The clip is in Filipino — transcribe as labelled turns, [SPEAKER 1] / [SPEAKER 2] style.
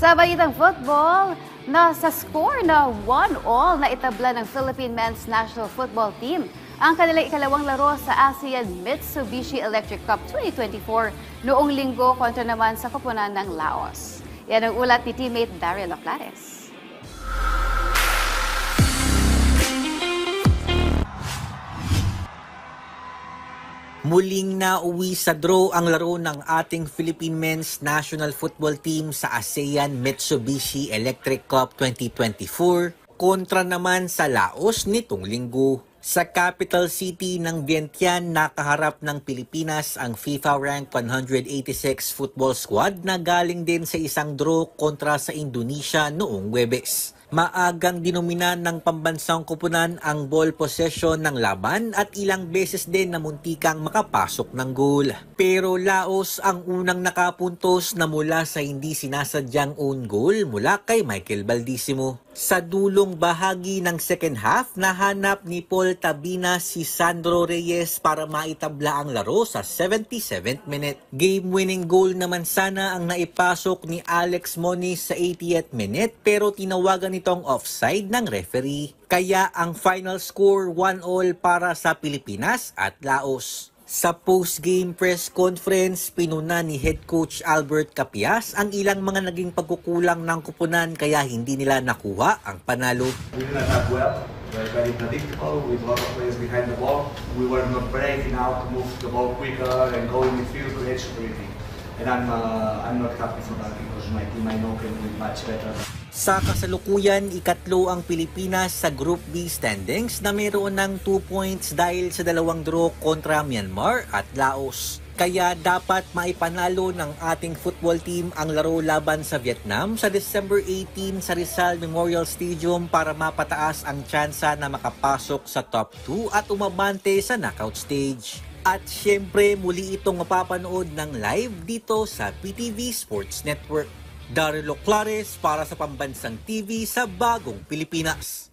[SPEAKER 1] Sa balitang football, sa score na 1-1 na itabla ng Philippine Men's National Football Team ang kanilang ikalawang laro sa ASEAN Mitsubishi Electric Cup 2024 noong linggo kontra naman sa koponan ng Laos. Yan ang ulat ni teammate Daryl Oclares.
[SPEAKER 2] Muling nauwi sa draw ang laro ng ating Philippine Men's National Football Team sa ASEAN Mitsubishi Electric Cup 2024 kontra naman sa Laos nitong linggo. Sa capital city ng Vientiane, nakaharap ng Pilipinas ang FIFA Rank 186 football squad na galing din sa isang draw kontra sa Indonesia noong Huwebes. Maagang dinomina ng pambansang koponan ang ball possession ng laban at ilang beses din na muntikang makapasok ng goal. Pero Laos ang unang nakapuntos na mula sa hindi sinasadyang own goal mula kay Michael Baldisimo. Sa dulong bahagi ng second half, nahanap ni Paul Tabina si Sandro Reyes para maitabla ang laro sa 77th minute. Game-winning goal naman sana ang naipasok ni Alex Moniz sa 80th minute pero tinawagan itong offside ng referee. Kaya ang final score 1-1 para sa Pilipinas at Laos. Sa post-game press conference, pinuna ni head coach Albert Capias ang ilang mga naging pagkukulang ng koponan kaya hindi nila nakuha ang panalo.
[SPEAKER 3] We didn't attack well. We were very predictable with a lot of players behind the ball. We were not brave enough to move the ball quicker and go in midfield, create security. And I'm not happy for that because my team I know can do it much better.
[SPEAKER 2] Sa kasalukuyan, ikatlo ang Pilipinas sa Group B standings na mayroon ng 2 points dahil sa dalawang draw kontra Myanmar at Laos. Kaya dapat maipanalo ng ating football team ang laro laban sa Vietnam sa December 18 sa Rizal Memorial Stadium para mapataas ang tsansa na makapasok sa top 2 at umabante sa knockout stage. At syempre muli itong mapapanood ng live dito sa PTV Sports Network. Daryl Oclares para sa Pambansang TV sa Bagong Pilipinas.